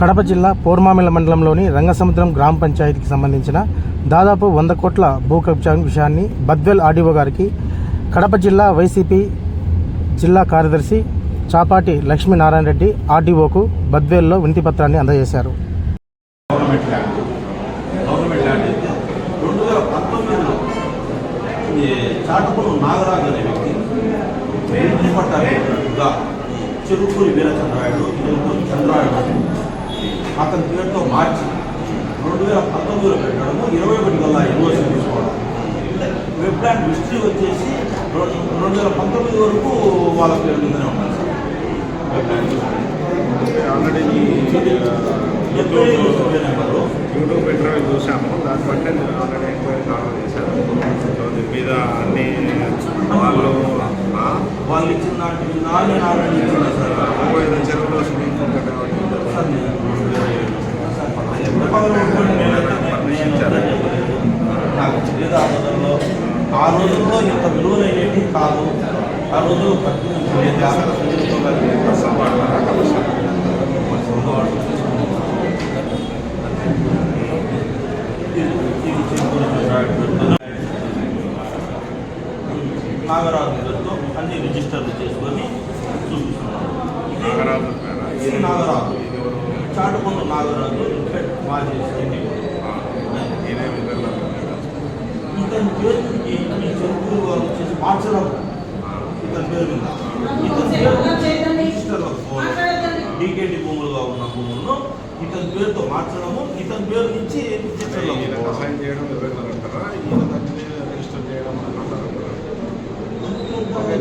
కడప జిల్లా పోర్మామిల మండలంలోని రంగసముద్రం గ్రామ పంచాయతీకి సంబంధించిన దాదాపు 100 కోట్ల భూ కబ్జా విషయాన్ని బద్వేల్ ఆర్డీఓ గారికి కడప జిల్లా వైసీపీ జిల్లా కార్యదర్శి చాపాటి లక్ష్మీనారాయణ రెడ్డి ఆర్డీఓకు బద్వేల్లో వినతిపత్రాన్ని అందజేశారు. నాగరాజు అనే వ్యక్తి చెరుకూరి వీరచంద్రాయుడు చంద్రాయుడు అతని పేరుతో మార్చి 2019లో పెట్టడము 21 వల్ల యూనివర్సిటీ తీసుకోవడం. వెబ్ ప్లాన్ హిస్టరీ వచ్చేసి 2019 వరకు వాళ్ళ పేరు మీదనే ఉన్నారు sir. Web plan already YouTube interview చూసాము. దాన్ని బట్టి నేను ఆల్రెడీ ఎంక్వైరీ కాల్ చేశాను. సో దీని మీద అన్ని వాళ్ళు ఇచ్చిన దాంట్లో నాలుగు ఇచ్చిన సార్ చెరువులో స్విమ్మింగ్ పూల్ ఆ రోజుల్లో ఇంత విలువలైనవి కాదు. ఆ రోజు నాగరాజు పేరుతో అన్ని రిజిస్టర్లు చేసుకొని చూపిస్తున్నాను. నాగరాజు చాటుకొండ నాగరాజు మాజీ ఇతని పేరుకి ఈ చెరుకు వాళ్ళు వచ్చేసి మార్చడం ఇతని పేరు మీద ఇతని రిజిస్టర్ డీకేటీ భూములుగా ఉన్న భూములను ఇతని పేరుతో మార్చడము, ఇతని పేరు నుంచి అసైన్ చేయడం రిజిస్టర్ చేయడం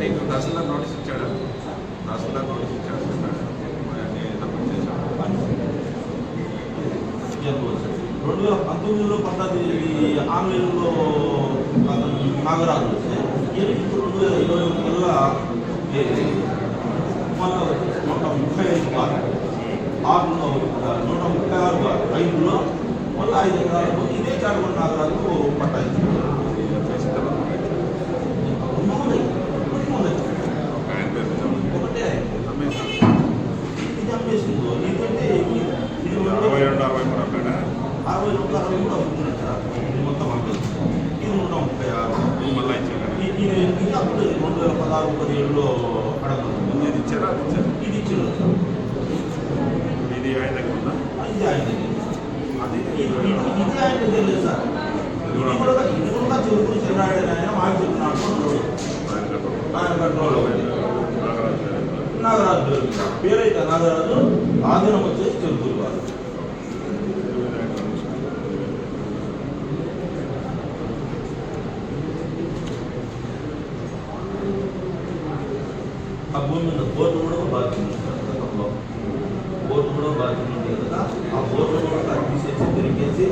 నీకు తహసీల్దార్ నోటీస్ ఇచ్చాడు. తహసీల్దార్ నోటీస్ ఇచ్చాడు. 2019లో 18 ఆంగ్లేయుల్లో నాగరాజు వస్తే ఇప్పుడు 2021 వల్ల 135 బార్ 136 బార్ 5లో మళ్ళీ 5 ఎకరాలకు ఇదే చాటుకొండ నాగరాజుకు పట్టాయించారు. ఒకటే ఇది అమ్మేసింది. ఎందుకంటే ఇది 62 అవుతుంది సార్. ఇది మొత్తం అంటే ఇది 136 మళ్ళీ ఇచ్చారు. ఇది అప్పుడు 2016-17లో అడగదు. ఇది ఇచ్చారా? ఇది ఇచ్చారు సార్. ఇది ఆయన దగ్గర ఉందా? ఇది ఆయన దగ్గర. ఇది ఆయన దగ్గర లేదు సార్. ఇది కూడా చెరుకు చంద్రాయుడు ఆయన మాకు చెప్తున్నాడు. ఆయన కంట్రోల్ నాగరాజు పేరైతే నాగరాజు ఆధీనం వచ్చేసి చెరుకూరు వారు. ఆ భూమి మీద బోర్డు కూడా బాధ్యత ఉంది సార్. గతంలో బోర్డు కూడా బాధ్యత ఉంది కదా. ఆ బోర్డు కూడా తీసేసి తిరిగేసి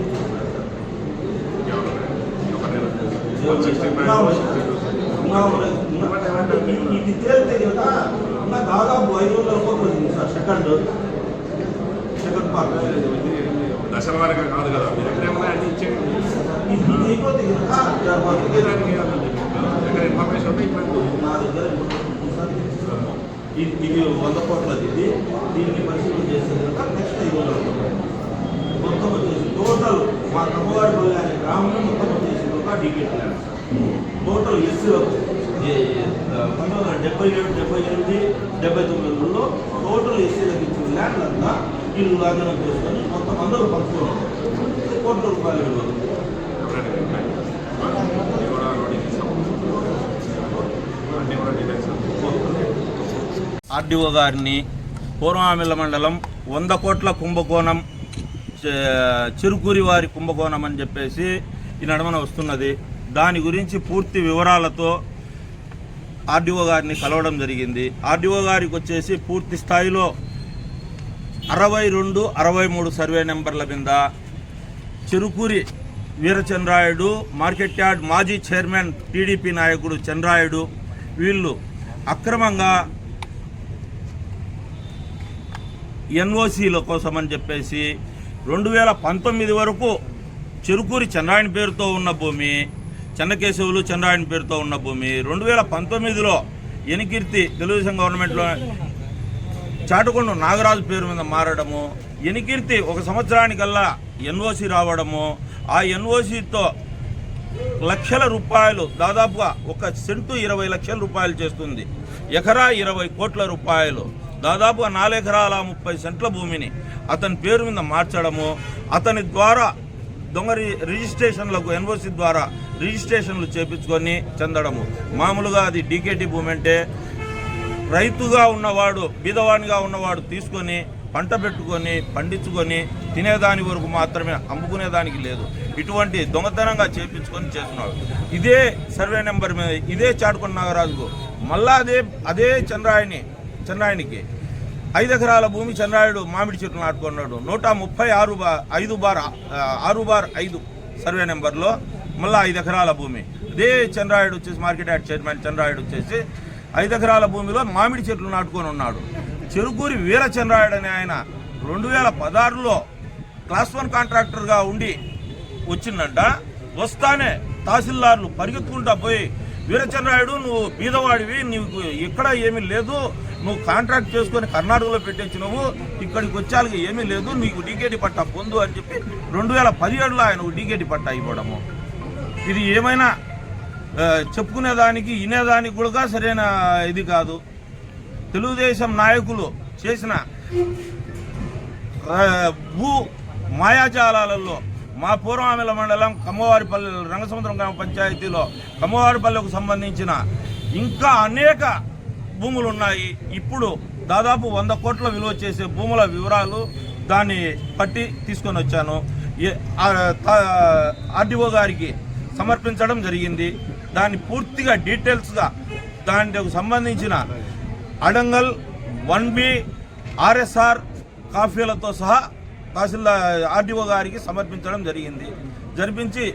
ఇది తేలితే కదా ఇంకా దాదాపు 500 కోట్లు వచ్చింది సార్. సెకండ్ పార్ట్ దశల వారిగా కాదు కదా. ఇది అయిపోతే ఇన్ఫర్మేషన్ నా దగ్గర ఇది 100 కోట్లది. ఇది దీన్ని పరిశీలన చేసే నెక్స్ట్ 500 కోట్లు మొత్తం వచ్చేసి టోటల్ మా కమ్మవారిపల్లి అనే గ్రామంలో మొత్తం వచ్చేసి ఒక డికెట్ ల్యాండ్ టోటల్ ఎస్సీలకు 1977, 78, 79లో టోటల్ ఎస్సీలకు ఇచ్చిన ల్యాండ్ అంతా వీళ్ళు ఆధీనం చేసుకొని మొత్తం అందరూ పంచుకోవడం కోట్ల రూపాయలు విలువ. ఆర్డీఓ గారిని పూర్వామిల మండలం 100 కోట్ల కుంభకోణం చెరుకూరి వారి కుంభకోణం అని చెప్పేసి ఈ నడమన వస్తున్నది. దాని గురించి పూర్తి వివరాలతో ఆర్డీఓ గారిని కలవడం జరిగింది. ఆర్డీఓ గారికి వచ్చేసి పూర్తి స్థాయిలో 62, 63 సర్వే నెంబర్ల మీద చెరుకూరి వీరచంద్రాయుడు, మార్కెట్ యార్డ్ మాజీ చైర్మన్ టీడీపీ నాయకుడు చంద్రాయుడు వీళ్ళు అక్రమంగా ఎన్ఓసీల కోసం అని చెప్పేసి 2019 వరకు చెరుకూరి చంద్రాయణ పేరుతో ఉన్న భూమి, చెన్నకేశవులు చంద్రాయణ పేరుతో ఉన్న భూమి 2019లో ఎనికిర్తి తెలుగుదేశం గవర్నమెంట్లో చాటుకొండ నాగరాజు పేరు మీద మారడము, ఎనికిర్తి 1 సంవత్సరానికల్లా ఎన్ఓసి రావడము, ఆ ఎన్ఓసితో లక్షల రూపాయలు, దాదాపుగా 1 సెంటు 20 లక్షల రూపాయలు చేస్తుంది. ఎకరా 20 కోట్ల రూపాయలు, దాదాపుగా 4 ఎకరాల 30 సెంట్ల భూమిని అతని పేరు మీద మార్చడము, అతని ద్వారా దొంగ రిజిస్ట్రేషన్లకు ఎన్ఓసి ద్వారా రిజిస్ట్రేషన్లు చేపించుకొని చెందడము. మామూలుగా అది డీకేటీ భూమి అంటే రైతుగా ఉన్నవాడు, బీదవాడిగా ఉన్నవాడు తీసుకొని పంట పెట్టుకొని పండించుకొని తినేదాని వరకు మాత్రమే, అమ్ముకునేదానికి లేదు. ఇటువంటి దొంగతనంగా చేపించుకొని చేస్తున్నాడు. ఇదే సర్వే నెంబర్ మీద ఇదే చాటుకొండ నాగరాజుకు మళ్ళా అదే చంద్రాయనికి 5 ఎకరాల భూమి చంద్రాయుడు మామిడి చెట్లు నాటుకున్నాడు. 136/6/5 సర్వే నెంబర్లో మళ్ళీ 5 ఎకరాల భూమి. ఇదే చంద్రాయుడు వచ్చేసి మార్కెట్ యార్డ్ చైర్మన్ చంద్రాయుడు వచ్చేసి 5 ఎకరాల భూమిలో మామిడి చెట్లు నాటుకొని ఉన్నాడు. చెరుకూరి వీరచంద్రాయుడు అనే ఆయన 2016లో క్లాస్ 1 కాంట్రాక్టర్గా ఉండి వచ్చిందంట. వస్తానే తహసీల్దార్లు పరిగెత్తుకుంటా పోయి, వీరచంద్రాయుడు నువ్వు బీదవాడివి, నీకు ఎక్కడ ఏమీ లేదు, నువ్వు కాంట్రాక్ట్ చేసుకొని కర్ణాటకలో పెట్టేచ్చినవు, ఇక్కడికి వచ్చాక ఏమీ లేదు, నీకు డీకేటీ పట్టా పొందు అని చెప్పి 2017లో ఆయనకు డీకేటీ పట్టా ఇవ్వడము. ఇది ఏమైనా చెప్పుకునేదానికి వినేదానికి కూడా సరైన ఇది కాదు. తెలుగుదేశం నాయకులు చేసిన భూ మాయాజాలాలలో మా పూర్వామిల మండలం కమ్మవారిపల్లి రంగసముద్రం గ్రామ పంచాయతీలో కమ్మవారిపల్లెకు సంబంధించిన ఇంకా అనేక భూములు ఉన్నాయి. ఇప్పుడు దాదాపు 100 కోట్ల విలువ చేసే భూముల వివరాలు దాన్ని పట్టి తీసుకొని వచ్చాను. ఆర్డీఓ గారికి సమర్పించడం జరిగింది. దాన్ని పూర్తిగా డీటెయిల్స్గా దానికి సంబంధించిన అడంగల్ 1B ఆర్ఎస్ఆర్ కాఫీలతో సహా తహసీల్దార్ ఆర్డీఓ గారికి సమర్పించడం జరిపించి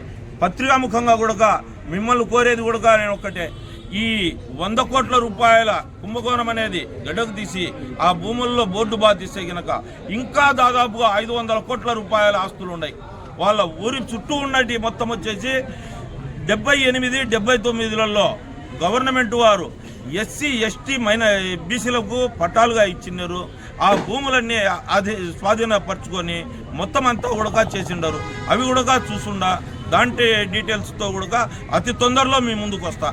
పత్రికాముఖంగా కూడా మిమ్మల్ని కోరేది కూడా నేను ఒక్కటే, ఈ 100 కోట్ల రూపాయల కుంభకోణం అనేది గడ్డకు తీసి ఆ భూముల్లో బోర్డు బాధిస్తే గనక ఇంకా దాదాపుగా 500 కోట్ల రూపాయల ఆస్తులు ఉన్నాయి. వాళ్ళ ఊరి చుట్టూ ఉన్నటి మొత్తం వచ్చేసి 78-79లలో గవర్నమెంట్ వారు ఎస్సీ ఎస్టీ బీసీలకు పట్టాలుగా ఇచ్చినారు. ఆ భూములన్నీ అది స్వాధీనపరచుకొని మొత్తం అంతా కూడా చేసిండారు. అవి కూడా చూసుండా దాంట్లో డీటెయిల్స్తో కూడా అతి తొందరలో మీ ముందుకు వస్తా.